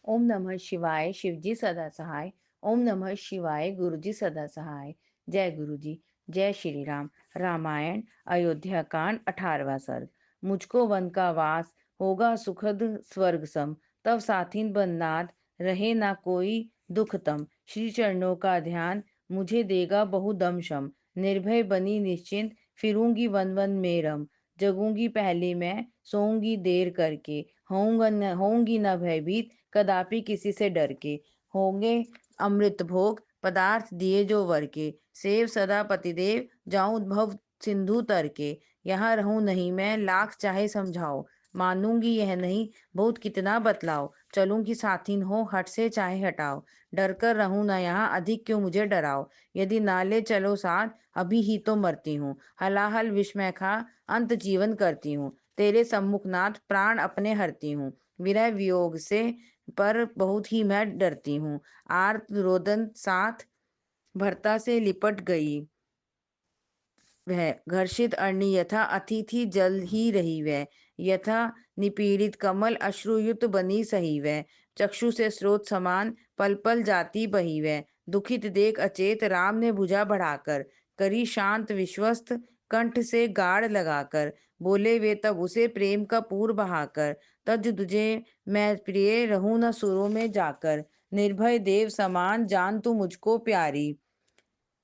ओम नमः शिवाय। शिवजी सदा सहाय। ओम नमः शिवाय। गुरुजी सदा सहाय। जय गुरु जी। जय श्री राम। रामायण अयोध्या कांड 18वां सर्ग। मुझको वन का वास होगा सुखद स्वर्ग सम, तब साथिन बननाथ रहे ना कोई दुख तम। श्री चरणों का ध्यान मुझे देगा बहुदम शम, निर्भय बनी निश्चिंत फिरूंगी वन वन में रम। जगूंगी पहले मैं सोऊंगी देर करके, होंगी न भयभीत कदापि किसी से डर के। होंगे अमृत भोग पदार्थ दिए जो वर के, सेव सदा पतिदेव जाऊं उद्भव सिंधु तर के। यहाँ रहूं नहीं मैं लाख चाहे समझाओ, मानूंगी यह नहीं बहुत कितना बतलाओ। चलूंगी साथिन हो हट से चाहे हटाओ, डर कर रहूं ना यहाँ अधिक क्यों मुझे डराओ। यदि नाले चलो साथ अभी ही तो मरती हूँ, हलाहल विस्मय खा अंत जीवन करती हूँ। तेरे सम्मुख नाथ प्राण अपने हरती हूँ, विरह वियोग से पर बहुत ही मैं डरती हूँ। आर्त रोदन साथ भर्ता से लिपट गई वह, घर्षित अरणि यथा अतिथि जल ही रही वह। यथा निपीड़ित कमल अश्रुयुत बनी सही वह, चक्षु से स्रोत समान पल पल जाती बही वह। दुखित देख अचेत राम ने भुजा बढ़ाकर, करी शांत विश्वस्त कंठ से गाड़ लगाकर। बोले वे तब उसे प्रेम का पूर बहाकर, तज तुझे मैं प्रिय रहूं न सुरों में जाकर। निर्भय देव समान जान तू मुझको प्यारी,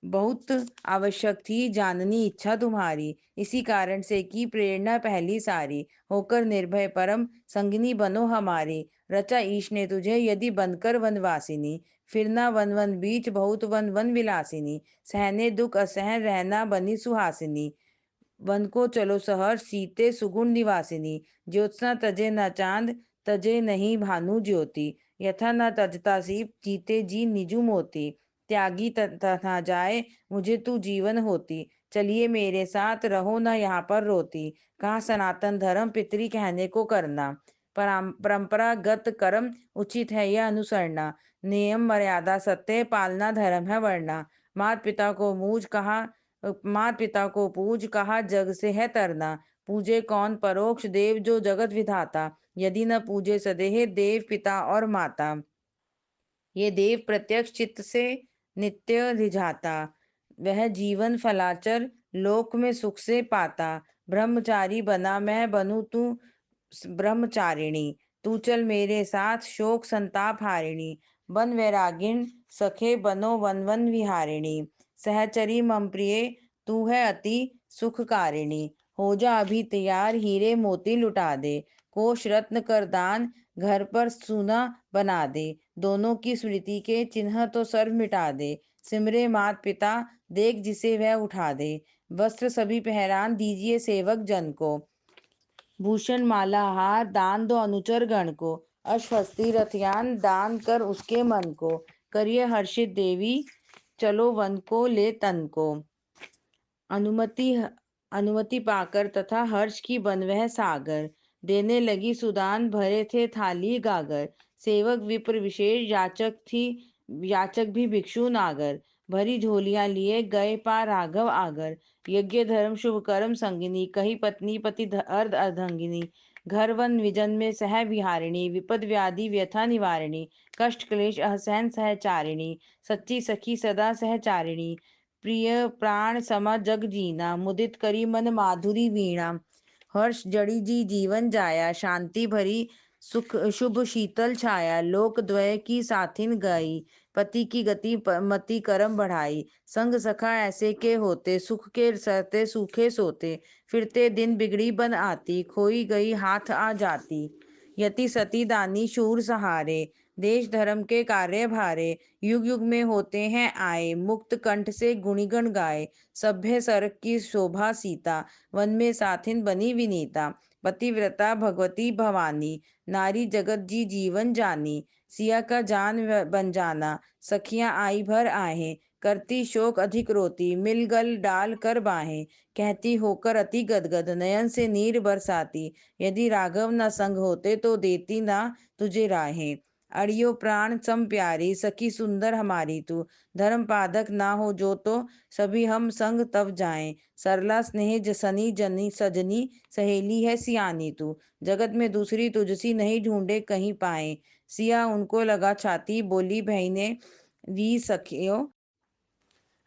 बहुत आवश्यक थी जाननी इच्छा तुम्हारी। इसी कारण से की प्रेरणा पहली सारी, होकर निर्भय परम संगिनी बनो हमारी। रचा ईश ने तुझे यदि बनकर वनवासिनी, फिरना वन वन बीच बहुत वन वन विलासिनी। सहने दुख असहन रहना बनी सुहासिनी, वन को चलो सहर सीते सुगुण निवासिनी। ज्योत्सना तजे न चांद तजे नहीं भानु ज्योति, यथा न तजता सीप जीते जी निजु मोती। त्यागी तथा जाए मुझे तू जीवन होती, चलिए मेरे साथ रहो न यहाँ पर रोती। कहा सनातन धर्म पितरी कहने को करना, परंपरागत कर्म उचित है यह अनुसरना। नियम मर्यादा सत्य पालना धर्म है वरना। मात पिता को मूझ कहा मात पिता को पूज कहा जग से है तरना। पूजे कौन परोक्ष देव जो जगत विधाता, यदि न पूजे सदेह देव पिता और माता। ये देव प्रत्यक्ष चित्त से नित्य रिझाता, वह जीवन फलाचर लोक में सुख से पाता। ब्रह्मचारी बना मैं बनूं तू ब्रह्मचारिणी, तू चल मेरे साथ शोक संताप हारिणी। वन वैरागिण सखे बनो वन वन विहारिणी, सहचरी मम प्रिय तू है अति सुखकारिणी। हो जा अभी तैयार हीरे मोती लुटा दे, कोष रत्न कर दान घर पर सुना बना दे। दोनों की स्मृति के चिन्ह तो सर्व मिटा दे, सिमरे मात पिता देख जिसे वह उठा दे। वस्त्र सभी पहरान दीजिए सेवक जन को, भूषण माला हार दान दो अनुचर गण को। अश्वस्ति रथयान दान कर उसके मन को, करिए हर्षित देवी चलो वन को ले तन को। अनुमति अनुमति पाकर तथा हर्ष की बन वह सागर, देने लगी सुदान भरे थे थाली गागर। सेवक विप्र विशेष याचक भी भिक्षु नागर, भरी झोलियां लिए गए पा राघव आगर। यज्ञ धर्म शुभ कर्म संगिनी, कही पत्नी पति अर्ध अर्धंगिनी। घर वन विजन में सह विहारिणी, विपद व्याधि व्यथा निवारिणी। कष्ट क्लेश असहन सहचारिणी, सच्ची सखी सदा सहचारिणी। प्रिय प्राण समा जग जीना, मुदित करी मन माधुरी वीणा। हर्ष जड़ी जी जीवन जाया, शांति भरी सुख शुभ शीतल छाया। लोक द्वय की साथिन गाई, पति की गति मति करम बढ़ाई। संग सखा ऐसे के होते, सुख के सहते सूखे सोते। फिरते दिन बिगड़ी बन आती, खोई गई हाथ आ जाती। यति सती दानी शूर सहारे, देश धर्म के कार्य भारे। युग युग में होते हैं आए, मुक्त कंठ से गुणिगण गाए। सभ्य सरक की शोभा सीता, वन में साथिन बनी विनीता। पतिव्रता भगवती भवानी, नारी जगत जी जीवन जानी। सिया का जान बन जाना, सखियां आई भर आहें। करती शोक अधिक रोती, मिल गल डाल कर बाहें। कहती होकर अति गदगद, नयन से नीर बरसाती। यदि राघव न संग होते तो देती ना तुझे राहें। अड़ियो प्राण सम प्यारी, सखी सुंदर हमारी तू। धर्म पादक ना हो जो तो, सभी हम संग तब जाएं। सरला स्नेह जसनी जनी सजनी, सहेली है सियानी तू। जगत में दूसरी तुझसी नहीं ढूंढे कहीं पाए। सिया उनको लगा छाती, बोली बहने वी सखियो,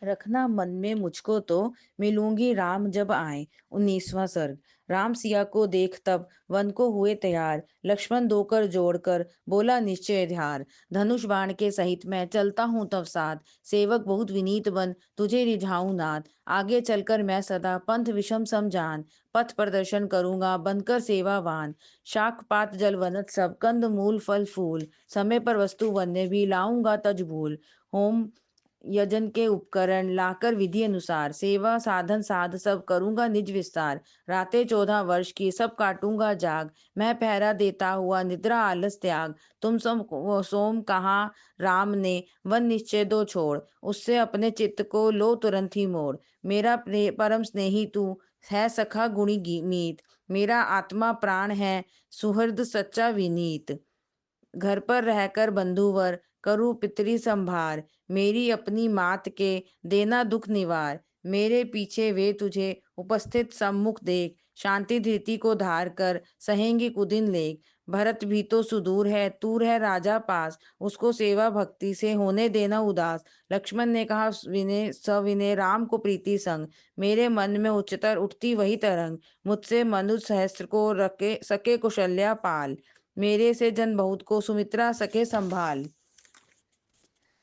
रखना मन में मुझको तो, मिलूंगी राम जब आए। 19वां सर्ग। राम सिया को देख तब वन को हुए तैयार, लक्ष्मण दोकर जोड़कर बोला निश्चय ध्यार। धनुष बाण के सहित मैं चलता हूँ तब साथ, सेवक बहुत विनीत बन तुझे रिझाऊं नाथ। आगे चलकर मैं सदा पंथ विषम समझान, पथ प्रदर्शन करूंगा बनकर सेवावान। शाक पात जल वनत सब, कंद मूल फल फूल, समय पर वस्तु वन्य भी लाऊंगा तजबूल। होम यजन के उपकरण लाकर विधि अनुसार, सेवा साधन साध सब करूंगा निज विस्तार। रातें 14 वर्ष की सब काटूंगा जाग, मैं पहरा देता हुआ निद्रा आलस त्याग। तुम सोम कहा राम ने, वन निश्चय दो छोड़, उससे अपने चित्त को लो तुरंत ही मोड़। मेरा परम स्नेही तू है सखा गुणी मीत, मेरा आत्मा प्राण है सुहृद सच्चा विनीत। घर पर रहकर बंधुवर करूँ पितरी संभार, मेरी अपनी मात के देना दुख निवार। मेरे पीछे वे तुझे उपस्थित सम्मुख देख, शांति धृति को धार कर सहेंगे कुदिन लेख। भरत भी तो सुदूर है, तू है राजा पास, उसको सेवा भक्ति से होने देना उदास। लक्ष्मण ने कहा विनय सविनय राम को प्रीति संग, मेरे मन में उच्चतर उठती वही तरंग। मुझसे मनुष्य सहस्त्र को रखे सके कुशल्या पाल, मेरे से जन बहुत को सुमित्रा सके संभाल।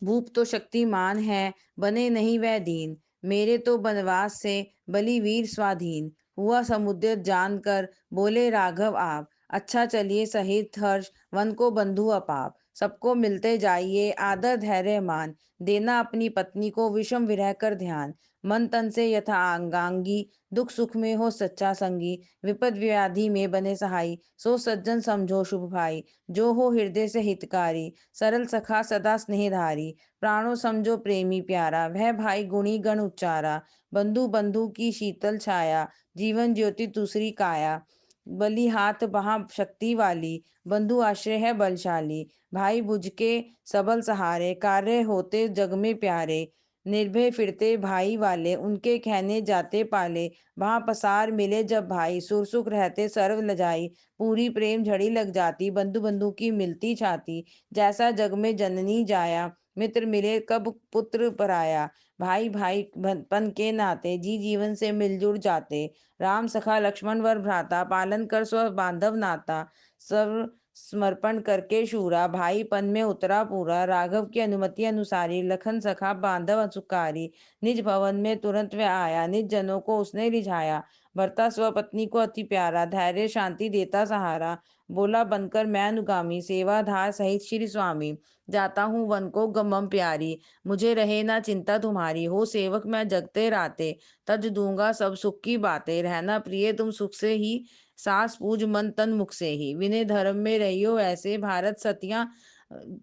भूप तो शक्तिमान है, बने नहीं वह दीन, मेरे तो बनवास से बलि वीर स्वाधीन। हुआ समुद्र जानकर बोले राघव आप, अच्छा चलिए सहित हर्ष वन को बंधु अपाप। सबको मिलते जाइए आदर धैर्य मान, देना अपनी पत्नी को विषम विरह कर ध्यान। मन तन से यथा अंगांगी, दुख सुख में हो सच्चा संगी। विपद व्याधि में बने सहाई, सो सज्जन समझो शुभ भाई। जो हो हृदय से हितकारी, सरल सखा सदा स्नेहधारी। प्राणों समझो प्रेमी प्यारा, वह भाई गुणी गण उच्चारा। बंधु बंधु की शीतल छाया, जीवन ज्योति दूसरी काया। बलि हाथ बहा शक्ति वाली, बंधु आश्रय है बलशाली। भाई बुझ के सबल सहारे, कार्य होते जग में प्यारे। निर्भय फिरते भाई वाले, उनके कहने जाते पाले। वहां पसार मिले जब भाई, सुर सुख रहते सर्व लजाई। पूरी प्रेम झड़ी लग जाती, बंधु बंधु की मिलती छाती। जैसा जग में जननी जाया, मित्र मिले कब पुत्र पराया। भाई भाई पन के नाते, जी जीवन से मिलजुल जाते। राम सखा लक्ष्मण वर भ्राता, पालन कर स्व बांधव नाता। सर्व समर्पण करके शूरा, भाई पन में उतरा पूरा। राघव की अनुमति अनुसारी, लखन सखा बांधव सुकारी। निज भवन में तुरंत वह आया, निज जनों को उसने रिझाया। भरता स्वपत्नी को अति प्यारा, धैर्य शांति देता सहारा। बोला बनकर मैं अनुगामी, सेवाधार सहित श्री स्वामी। जाता हूँ वन को गमम प्यारी, मुझे रहे ना चिंता तुम्हारी। हो सेवक मैं जगते राते, तज दूंगा सब सुख की बातें। रहना प्रिय तुम सुख से ही, सास पूज मन तन मुख से ही। विनय धर्म में रहियो ऐसे, भारत सतियां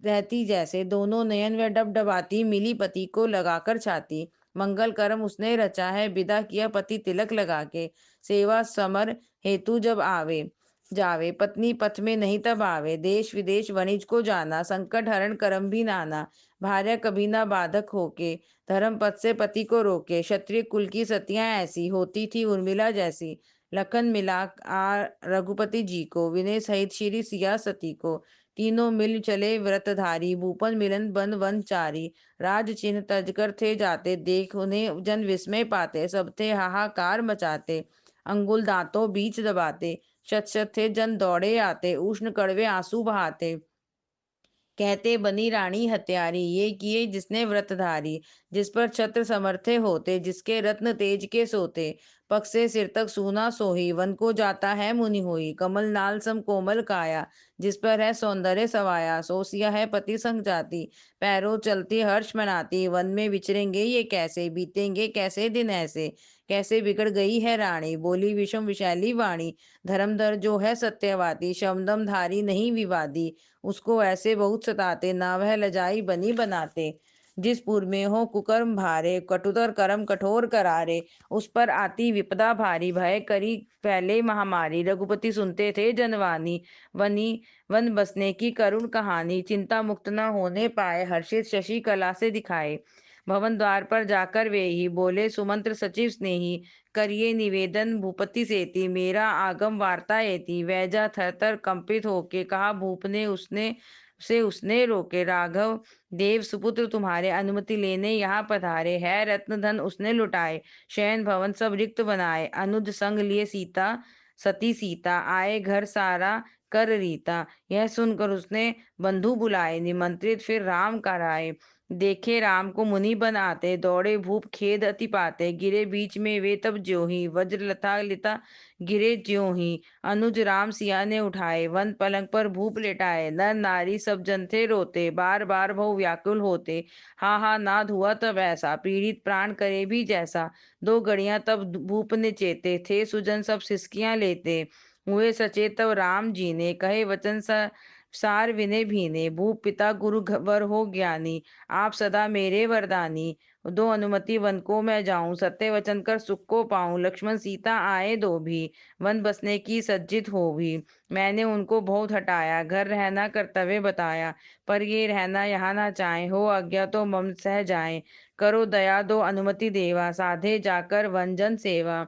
रहती जैसे। दोनों नयन व डब डबाती, मिली पति को लगाकर छाती। मंगल कर्म उसने रचा है, विदा किया पति तिलक लगा के। सेवा समर हेतु जब आवे जावे, पत्नी पथ में नहीं तब आवे। देश विदेश वणिज को जाना, संकट हरण करम भी नाना। भार्या कभी ना बाधक होके, धर्म पथ से पति को रोके। क्षत्रिय कुल की सतियां ऐसी, होती थी उर्मिला जैसी। लखन मिला आ रघुपति जी को, विनय सहित श्री सिया सती को। तीनों मिल चले व्रतधारी, भूपन मिलन बन वन चारी। राज चिन्ह तजकर थे जाते, देख उन्हें जन विस्मय पाते। सब थे हाहाकार मचाते, अंगुल दांतों बीच दबाते। शत शत थे जन दौड़े आते, उष्ण कड़वे आंसू बहाते। कहते बनी रानी हत्यारी, ये किए जिसने व्रतधारी। जिस पर छत्र समर्थे होते, जिसके रत्न तेज के सोते। पग से सिर तक सूना सोही, वन को जाता है मुनि होई। कमल नाल सम कोमल काया, जिस पर है सौंदर्य सवाया। सो सिया है पति संग जाती, पैरों चलती हर्ष मनाती। वन में विचरेंगे ये कैसे, बीतेंगे कैसे दिन ऐसे। कैसे बिगड़ गई है रानी, बोली विषम विशैली वाणी। धर्मधर जो है सत्यवादी, शमदम धारी नहीं विवादी। उसको ऐसे बहुत सताते, ना वह लजाई बनी बनाते। जिस पुर में हो कुकर्म भारे, कटुतर कर्म कठोर करारे, उस पर आती विपदा भारी, भय करी फैले महामारी। रघुपति सुनते थे जनवानी, वनी वन बसने की करुण कहानी। चिंता मुक्त न होने पाए, हर्षित शशि कला से दिखाए। भवन द्वार पर जाकर वे ही बोले, सुमंत्र सचिव स्नेही, करिए निवेदन भूपति सेति, मेरा आगम वार्ता एति। वैजा थरथर कंपित होके कहा, भूप ने उसने रोके। राघव देव सुपुत्र तुम्हारे, अनुमति लेने यहाँ पधारे। है रत्न धन उसने लुटाए, शयन भवन सब रिक्त बनाए। अनुज संग लिए सती सीता, आए घर सारा कर रीता। यह सुनकर उसने बंधु बुलाए, निमंत्रित फिर राम कराए। देखे राम को मुनि बन आते, दौड़े भूप खेद अति पाते। गिरे बीच में वे तब ज्यों ही, वज्र लता लिता गिरे ज्यों ही। अनुज राम सिया ने उठाए, वन पलंग पर भूप लेटाए। नर नारी सब जन थे रोते, बार बार बहु व्याकुल होते। हा हा नाद हुआ तब ऐसा, पीड़ित प्राण करे भी जैसा। दो घड़ियां तब भूप ने चेते, थे सुजन सब सिसकियां लेते। हुए सचेत तब राम जी ने, कहे वचन सार विनय भीने। भूप पिता गुरु वर हो ज्ञानी, आप सदा मेरे वरदानी। दो अनुमति वन को मैं जाऊं, सत्य वचन कर सुख को पाऊं। लक्ष्मण सीता आए दो भी, वन बसने की सज्जित हो भी। मैंने उनको बहुत हटाया, घर रहना कर्तव्य बताया। पर ये रहना यहाँ ना चाहे, हो आज्ञा तो मम सह जाए। करो दया दो अनुमति देवा, साधे जाकर वन जन सेवा।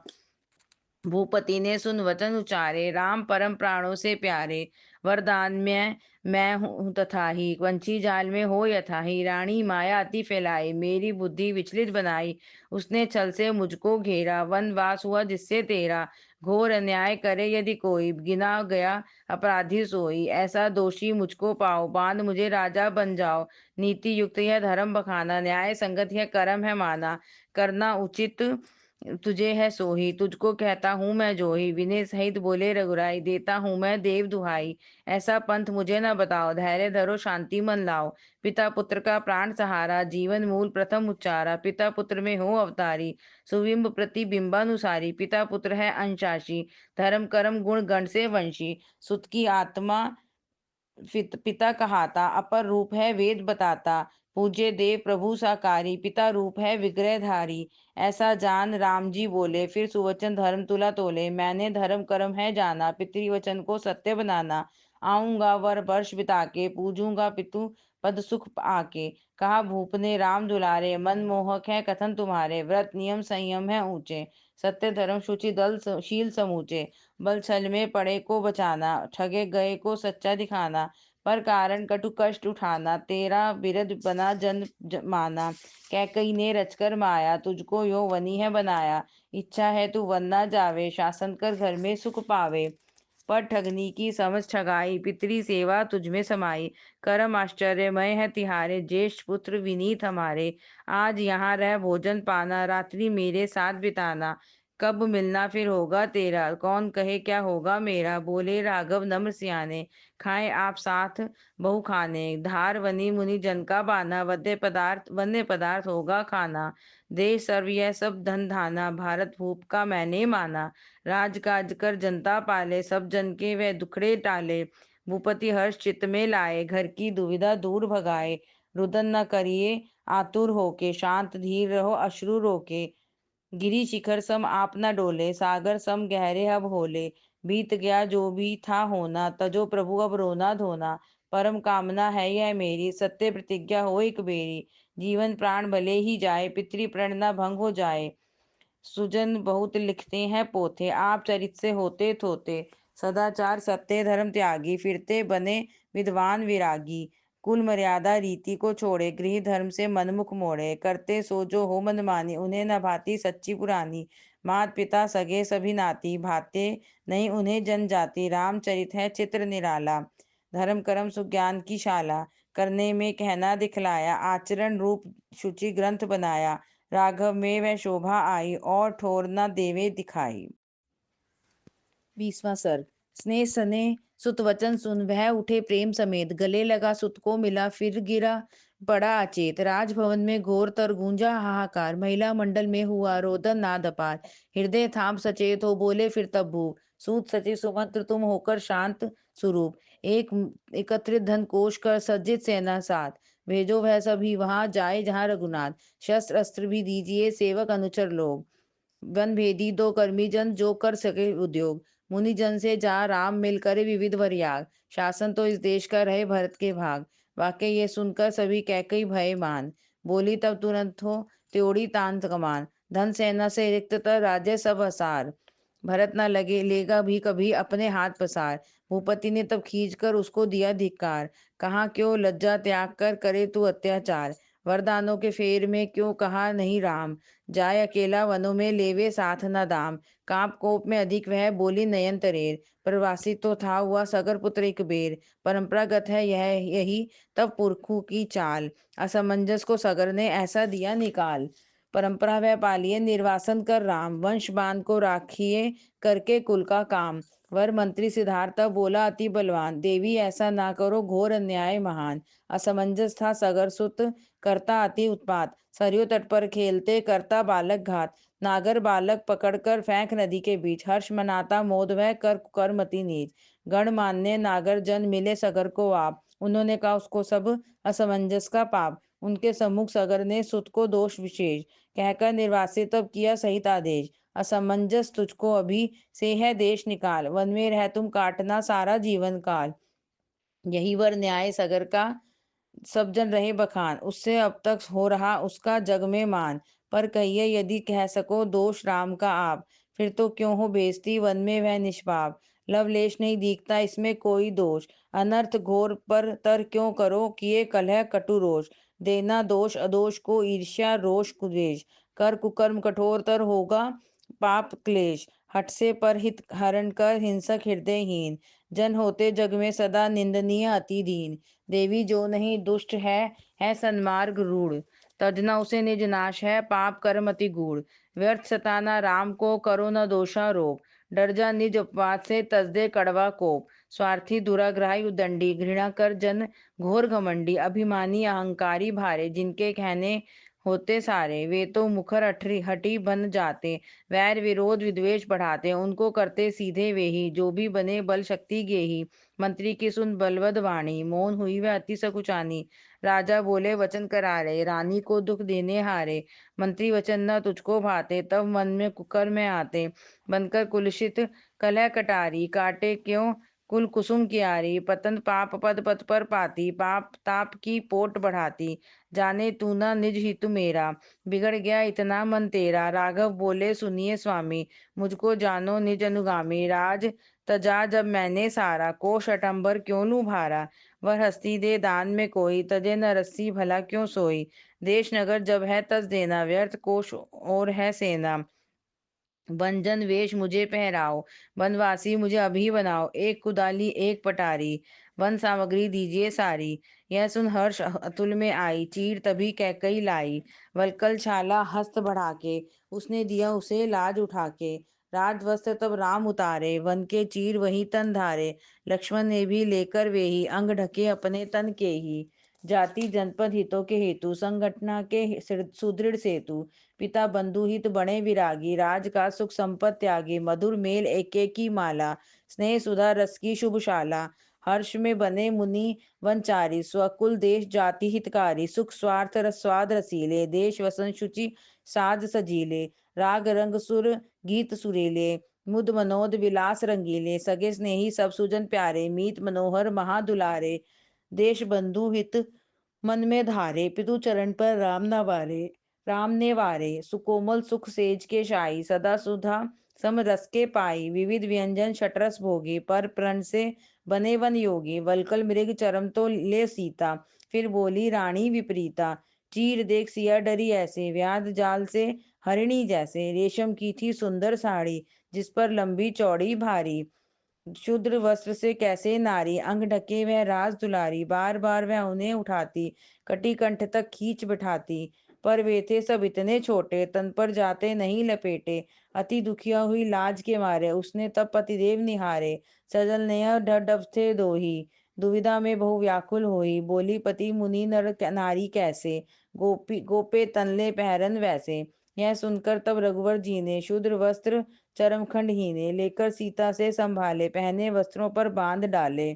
भूपति ने सुन वचन उचारे, राम परम प्राणों से प्यारे। वरदान में मैं हूँ तथा ही, वंशी जाल में हो यथा ही। रानी माया अति फैलाई, मेरी बुद्धि विचलित बनाई। उसने छल से मुझको घेरा, वनवास हुआ जिससे तेरा। घोर अन्याय करे यदि कोई, गिना गया अपराधी सोई। ऐसा दोषी मुझको पाओ, बांध मुझे राजा बन जाओ। नीति युक्त यह धर्म बखाना, न्याय संगत यह कर्म है माना। करना उचित तुझे है सोही, तुझको कहता हूँ मैं जोही। विनय सहित बोले रघुराई, देता हूँ मैं देव दुहाई। ऐसा पंथ मुझे न बताओ, धैर्य धरो शांति मन लाओ। पिता पुत्र का प्राण सहारा, जीवन मूल प्रथम उच्चारा। पिता पुत्र में हो अवतारी, सुबिंब प्रतिबिंबानुसारी। पिता पुत्र है अंशाशी, धर्म कर्म गुण गण से वंशी। सुत की आत्मा पिता कहाता, अपर रूप है वेद बताता। पूज्य देव प्रभु साकारी, पिता रूप है विग्रहधारी। ऐसा जान राम जी बोले, फिर सुवचन धर्म तुला तोले। मैंने धर्म कर्म है जाना, पितृवचन को सत्य बनाना। आऊंगा वर वर्ष बिता के, पूजूंगा पितु पद सुख आके। कहा भूप ने राम दुलारे, मन मोहक है कथन तुम्हारे। व्रत नियम संयम है ऊंचे, सत्य धर्म शुचि दल शील समूचे। बल छल में पड़े को बचाना, ठगे गए को सच्चा दिखाना। पर कारण कटु कष्ट उठाना, तेरा बिरद बना माना। कैकई ने रचकर माया, तुझको यो वनी है बनाया। इच्छा है तू वन ना जावे, शासन कर घर में सुख पावे। पर ठगनी की समझ ठगाई, पितरी सेवा तुझ में समाई। कर्म आश्चर्यमय है तिहारे, ज्येष्ठ पुत्र विनीत हमारे। आज यहाँ रह भोजन पाना, रात्रि मेरे साथ बिताना। कब मिलना फिर होगा तेरा, कौन कहे क्या होगा मेरा। बोले राघव नम्र सियाने, खाए आप साथ बहु खाने। धार वनी मुनि जन का बाना, वन्य पदार्थ होगा खाना। देश सर्व यह सब धन धाना, भारत भूप का मैंने माना। राजकाज कर जनता पाले, सब जन के वह दुखड़े टाले। भूपति हर्ष चित्त में लाए, घर की दुविधा दूर भगाए। रुदन न करिए आतुर होके, शांत धीर रहो अश्रु रोके। गिरी शिखर सम आप न डोले, सागर सम गहरे अब होले। बीत गया जो भी था होना, तजो प्रभु अब रोना धोना। परम कामना है यह मेरी, सत्य प्रतिज्ञा हो एक बेरी। जीवन प्राण भले ही जाए, पितृ प्रण न भंग हो जाए। सुजन बहुत लिखते हैं पोथे, आप चरित से होते थोते। सदाचार सत्य धर्म त्यागी, फिरते बने विद्वान विरागी। कुल मर्यादा रीति को छोड़े, गृह धर्म से मनमुख मोड़े। करते सो जो हो मनमानी, उन्हें न भाती सच्ची पुरानी। मात पिता सगे सभी नाती, भाते नहीं उन्हें जनजाति। रामचरित है चित्र निराला, धर्म कर्म सुज्ञान की शाला। करने में कहना दिखलाया, आचरण रूप शुचि ग्रंथ बनाया। राघव में वह शोभा आई, और ठोर न देवे दिखाई। 20वां सर्ग। स्नेह सने सुत वचन सुन, वह उठे प्रेम समेत। गले लगा सुत को मिला, फिर गिरा पड़ा अचेत। राजभवन में घोर तर गूंजा हाहाकार, महिला मंडल में हुआ रोदन नाद अपार। हृदय थाम सचेत हो बोले फिर तब भूप, सूत सचिव सुमंत्र तुम होकर शांत स्वरूप। एक एकत्रित धन कोष कर सज्जित सेना साथ, भेजो वह सभी वहां जाए जहां रघुनाथ। शस्त्र अस्त्र भी दीजिए सेवक अनुचर लोग, वन भेदी दो कर्मी जन जो कर सके उद्योग। मुनि जन से जा राम मिल करे विविध वर याग, शासन तो इस देश का रहे भरत के भाग। वाक्य ये सुनकर सभी कैकई भय मान, बोली तब तुरंत हो त्योड़ी तान कमान। धन सेना से रिक्त तर राज्य सब असार, भरत न लगे लेगा भी कभी अपने हाथ पसार। भूपति ने तब खींच कर उसको दिया धिक्कार, कहा क्यों लज्जा त्याग कर करे तू अत्याचार। वरदानों के फेर में क्यों कहा नहीं राम, जाए अकेला वनों में लेवे साथ न दाम। कांप कोप में अधिक वह बोली नयन तरेर, प्रवासी तो था हुआ सगर पुत्र एक बेर। परंपरागत है यह यही तब पुरखों की चाल, असमंजस को सगर ने ऐसा दिया निकाल। परंपरा वह पालिए निर्वासन कर राम, वंश बांध को राखिए करके कुल का काम। वर मंत्री सिद्धार्थ बोला अति बलवान, देवी ऐसा ना करो घोर अन्याय महान। असमंजस था सगर सुत करता अति उत्पात, सरयू तट पर खेलते करता बालक घात। नागर बालक पकड़कर फेंक नदी के बीच, हर्ष मनाता मोद वह कर मति नीच। गण मान्य नागर जन मिले सगर को आप, उन्होंने कहा उसको सब असमंजस का पाप। उनके सम्मुख सगर ने सुत को दोष विशेष कहकर निर्वासित तब किया सहित आदेश। असमंजस तुझको अभी से है देश निकाल, वन में रह तुम काटना सारा जीवन काल। यही वर न्याय सगर का सब जन रहे बखान, उससे अब तक हो रहा उसका जग में मान। पर कहिए यदि कह सको दोष राम का आप, फिर तो क्यों हो बेइज्जती वन में वह निष्पाप। लवलेश नहीं दिखता इसमें कोई दोष, अनर्थ घोर पर तर क्यों करो किए कलह कटु रोष। देना दोष अदोष को ईर्ष्या रोष कुद्वेष, कर कुकर्म कठोर तर होगा पाप क्लेश। हट से पर हित हरण कर हिंसक हृदयहीन, जन होते जग में सदा निंदनीय अति दीन। देवी जो नहीं दुष्ट है सन्मार्ग रूढ़, तजना उसे निज नाश है पाप कर्म अति गूढ़। व्यर्थ सताना राम को करो न दोषारोप, डर जा निज अपवाद से तजदे कड़वा कोप। स्वार्थी दुराग्रही उदंडी घृणा कर जन घोर घमंडी, अभिमानी अहंकारी भारे जिनके कहने होते सारे। वे तो मुखर हठी बन जाते, वैर विरोध विद्वेष बढ़ाते। उनको करते सीधे वे ही जो भी बने बल शक्ति गेही। मंत्री की सुन बलवद वाणी, मौन हुई वह अति सकुचानी। राजा बोले वचन करारे, रानी को दुख देने हारे। मंत्री वचन न तुझको भाते, तब मन में कुकर्म में आते। बनकर कुलुषित कलह कटारी, काटे क्यों कुल कुसुम कियारी। पतन पाप पद पद पर पाती, पाप ताप की पोट बढ़ाती। जाने तू न निज हितु मेरा, बिगड़ गया इतना मन तेरा। राघव बोले सुनिए स्वामी, मुझको जानो निज अनुगामी। राज तजा जब मैंने सारा, कोष अटंबर क्यों लूं भारा। वर हस्ती दे दान में कोई, तजे न रस्सी भला क्यों सोई। देश नगर जब है तज देना, व्यर्थ कोष और है सेना। बंजन वेश मुझे पहराओ, वनवासी मुझे अभी बनाओ। एक कुदाली एक पटारी, वन सामग्री दीजिए सारी। यह सुन हर्ष अतुल में आई, चीर तभी कैकई लाई। वलकल छाला हस्त बढ़ा के, उसने दिया उसे लाज उठा के। राज वस्त्र तब राम उतारे, वन के चीर वही तन धारे। लक्ष्मण ने भी लेकर वे ही, अंग ढके अपने तन के ही। जाति जनपद हितों के हेतु, संगठना के सुदृढ़ सेतु। पिता बंधु हित बणे विरागी, राज का सुख संपत त्यागी। मधुर मेल एके की माला, स्नेह सुधा रस की शुभशाला। हर्ष में बने मुनि वनचारी, स्वकुल देश जाति हितकारी। सुख स्वार्थ रस स्वाद रसीले, देश वसन शुचि साध सजीले। राग रंग सुर गीत सुरीले, मुद मनोद विलास रंगीले। सगे स्नेही सब सुजन प्यारे, मीत मनोहर महादुलारे। देश बंधु हित मन में धारे, पितु चरण पर राम न वारे। राम ने वारे सुकोमल सुख सेज के शाही, सदा सुधा सम रस के पाई। विविध व्यंजन शटरस भोगी, पर प्रण से बने वन योगी। वलकल मृग चरम तो ले सीता, फिर बोली रानी विपरीता। चीर देख सिया डरी ऐसे, व्याध जाल से हरिणी जैसे। रेशम की थी सुंदर साड़ी, जिस पर लंबी चौड़ी भारी। शूद्र वस्त्र से कैसे नारी, अंग ढके वह राज दुलारी। बार बार वह उन्हें उठाती, कटी कंठ तक खींच बिठाती। पर वे थे सब इतने छोटे, तन पर जाते नहीं लपेटे। अति दुखिया हुई लाज के मारे, उसने तब पतिदेव निहारे। सजल नेह डब थे दो ही, दुविधा में बहु व्याकुल होई। बोली पति मुनि नर नारी कैसे, गोपे तनले पहरन वैसे। यह सुनकर तब रघुवर जी ने शूद्र वस्त्र चरमखंड हीने, लेकर सीता से संभाले। पहने वस्त्रों पर बांध डाले,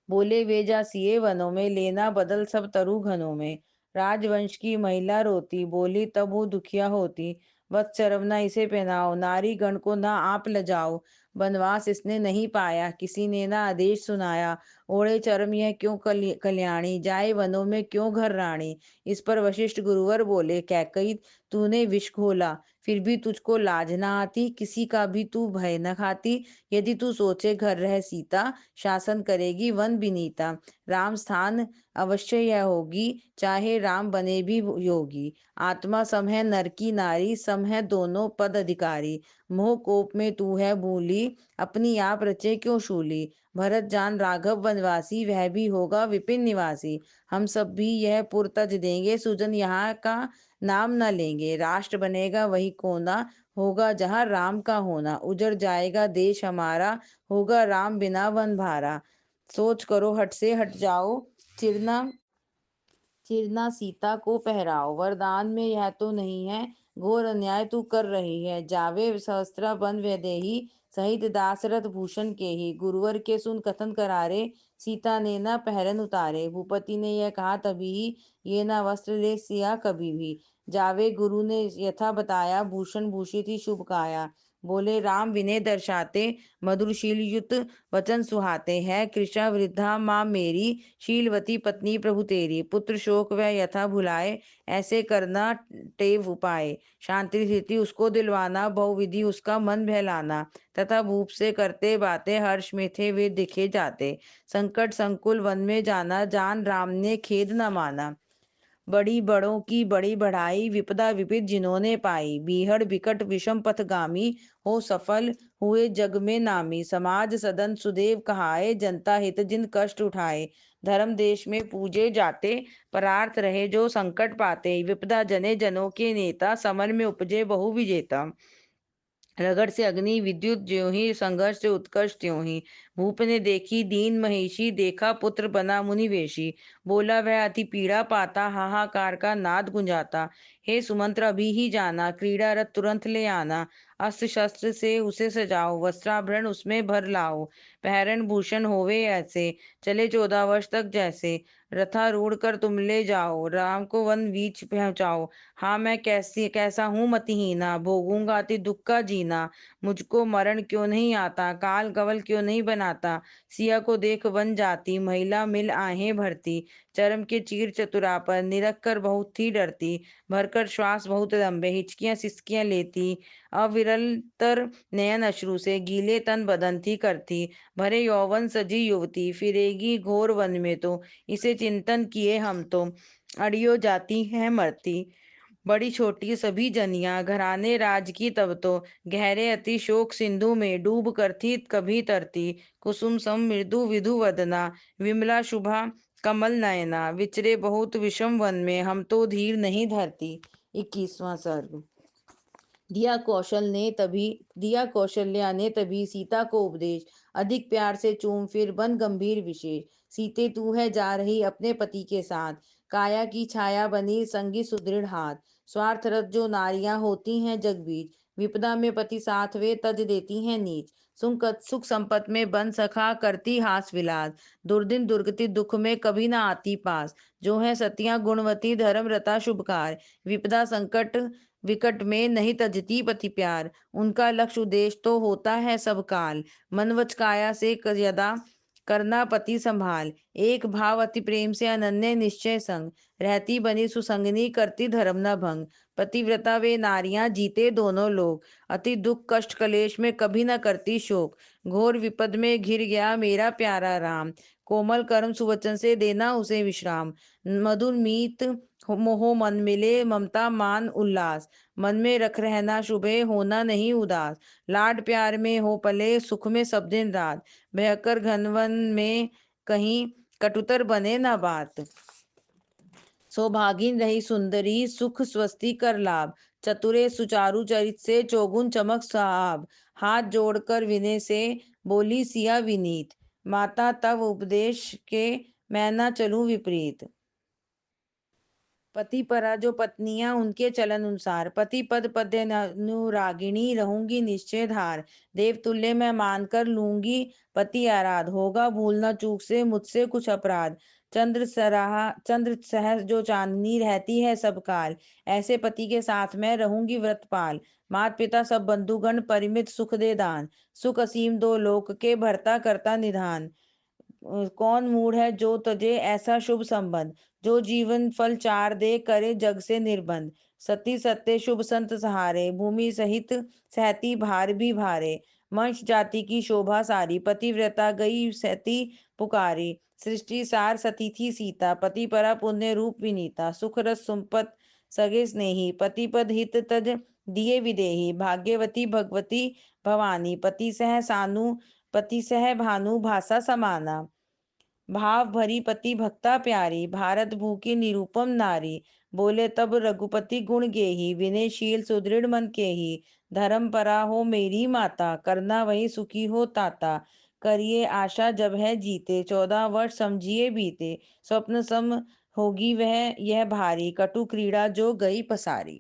बोले वे जा सिए वनों में, लेना बदल सब तरु घनों में। राजवंश की महिला रोती, बोली तब वो दुखिया होती। वत्स चरवना इसे पहनाओ, नारी गण को ना आप लजाओ। बनवास इसने नहीं पाया, किसी ने ना आदेश सुनाया। ओढ़े चरम यह क्यों कल्याणी, जाए वनों में क्यों घर रानी। इस पर वशिष्ठ गुरुवर बोले, कैकई तूने विष घोला, फिर भी तुझको लाज ना आती। किसी का भी तू भय न खाती, यदि तू सोचे घर रह सीता। शासन करेगी वन विनीता, राम स्थान अवश्य यह होगी। चाहे राम बने भी योगी, आत्मा सम है नर की नारी। सम है दोनों पद अधिकारी, मोह कोप में तू है भूली। अपनी आप रचे क्यों शूली। भरत जान राघव वनवासी, वह भी होगा विपिन निवासी। हम सब भी यह पुर तज देंगे, सुजन यहाँ का नाम न लेंगे। राष्ट्र बनेगा वही कोना, होगा जहाँ राम का होना। उजड़ जाएगा देश हमारा, होगा राम बिना वन भारा। सोच करो हट से हट जाओ, चिरना चिरना सीता को पहराओ। वरदान में यह तो नहीं है, घोर अन्याय तू कर रही है। जावे सहस्त्रा बन वैदेही, सहित दासरथ भूषण के ही। गुरुवर के सुन कथन करारे, सीता ने न पहरन उतारे। भूपति ने यह कहा तभी ही, ये न वस्त्र ले सिया कभी भी। जावे गुरु ने यथा बताया, भूषण भूषित ही शुभ काया। बोले राम विनय दर्शाते, मधुरशील युत वचन सुहाते हैं। कृषा वृद्धा माँ मेरी, शीलवती पत्नी प्रभु तेरी। पुत्र शोक वह यथा भुलाए, ऐसे करना टेव उपाय। शांति स्थिति उसको दिलवाना, बहुविधि उसका मन बहलाना। तथा भूप से करते बातें, हर्ष में थे वे दिखे जाते। संकट संकुल वन में जाना, जान राम ने खेद न माना। बड़ी बड़ों की बड़ी बढ़ाई, विपदा विपित जिन्होंने पाई। बीहड़ बिकट विषम पथगामी, हो सफल हुए जग में नामी। समाज सदन सुदेव कहाए, जनता हित जिन कष्ट उठाए। धर्म देश में पूजे जाते, परार्थ रहे जो संकट पाते। विपदा जने जनों के नेता, समर में उपजे बहु विजेता। रगड़ से अग्नि विद्युत ज्यों ही, संघर्ष से उत्कर्ष त्यों ही। भूप ने देखी दीन महेशी, देखा पुत्र बना मुनिवेशी। बोला वह अति पीड़ा पाता, हाहाकार का नाद गुंजाता। हे सुमंत्र अभी ही जाना, क्रीड़ा रथ तुरंत ले आना। अस्त्र शस्त्र से उसे सजाओ, वस्त्राभरण उसमें भर लाओ। पहरण भूषण होवे ऐसे, चले 14 वर्ष तक जैसे। रथारूढ़ कर तुम ले जाओ, राम को वन बीच पहुंचाओ। हाँ मैं कैसा हूँ मतिहीना, भोगूंगा अति दुख का जीना। मुझको मरण क्यों नहीं आता, काल कवल क्यों नहीं बनाता। सिया को देख वन जाती, महिला मिल आहें भरती। चरम के चीर चतुरा पर, निरख कर बहुत थी डरती। भरकर श्वास बहुत लंबे, हिचकियां सिसकियां लेती। अविरलतर नयन अश्रु से, गीले तन बदन थी करती। भरे यौवन सजी युवती, फिरेगी घोर वन में तो। इसे चिंतन किए हम तो, अड़ियो जाती है मरती। बड़ी छोटी सभी जनियां, घराने राज की तब तो। गहरे अति शोक सिंधु में, डूब कर थी कभी तरती। कुसुम सम मृदु विधु वदना, विमला शुभा कमल नयना। विचरे बहुत विषम वन में, हम तो धीर नहीं धरती। 21वां सर्ग। दिया कौशल्या ने तभी सीता को उपदेश। अधिक प्यार से चूम फिर बन गंभीर विशेष। सीते तू है जा रही अपने पति के साथ, काया की छाया बनी संगी सुदृढ़ हाथ। स्वार्थरत जो नारियां होती हैं जग बीच, विपदा में पति साथ वे तज देती हैं नीच। सुख संपत में बन सखा करती हास विलास, दुर्दिन दुर्गति दुख में कभी ना आती पास। जो है सतियां गुणवती धर्म रता शुभकार, विपदा संकट विकट में नहीं तजती पति प्यार। उनका लक्ष्य उद्देश्य तो होता है सब काल, मन वच काया से यदा करना पति संभाल। एक भाव अति प्रेम से अनन्य निश्चय संग, रहती बनी सुसंगनी करती धर्म न भंग। पतिव्रता वे नारियां जीते दोनों लोग, अति दुख कष्ट कलेश में कभी न करती शोक। घोर विपद में घिर गया मेरा प्यारा राम, कोमल कर्म सुवचन से देना उसे विश्राम। मधुर मीत मोह मन मिले, ममता मान उल्लास। मन में रख रहना शुभे, होना नहीं उदास। लाड प्यार में हो पले, सुख में सब दिन रात। भयकर घनवन में कहीं कटुतर बने न बात। सौभागिन रही सुंदरी, सुख स्वस्ति कर लाभ। चतुरे सुचारु चरित से, चौगुन चमक सहाब। हाथ जोड़कर विनय से बोली सिया विनीत, माता तब उपदेश के मैं न चलूं विपरीत। पति परा जो पत्नियां उनके चलन अनुसार, पति पद पद्य अनुरागिणी रहूंगी निश्चय धार, देवतुल्य मैं मानकर लूंगी पति आराध, होगा भूल न चूक से मुझसे कुछ अपराध, चंद्र सह जो चांदनी रहती है सब काल, ऐसे पति के साथ मैं रहूंगी व्रतपाल, मात पिता सब बंधुगण परिमित सुख दे दान, सुख असीम दो लोक के भरता करता निधान, कौन मूढ़ है जो तजे ऐसा शुभ संबंध, जो जीवन फल चार दे करे जग से निर्बंध, सती सत्य शुभ संत सहारे, भूमि सहित सहती भार भी भारे, मनुष्य जाति की शोभा सारी, पतिव्रता गई सती पुकारी, सृष्टि सार सती थी सीता, पति परा पुण्य रूप विनीता, सुख रस संपत सगे स्नेही, पति पद हित तज दिए विदेही, भाग्यवती भगवती भवानी, पति सह भानु भाषा समाना, भाव भरी पति भक्ता प्यारी, भारत भू की निरूपम नारी, बोले तब रघुपति गुण गेही, विनयशील सुदृढ़ मन केही, धर्म परा हो मेरी माता, करना वही सुखी हो ताता, करिए आशा जब है जीते, 14 वर्ष समझिए बीते, स्वप्न सम होगी वह यह भारी, कटु क्रीड़ा जो गई पसारी।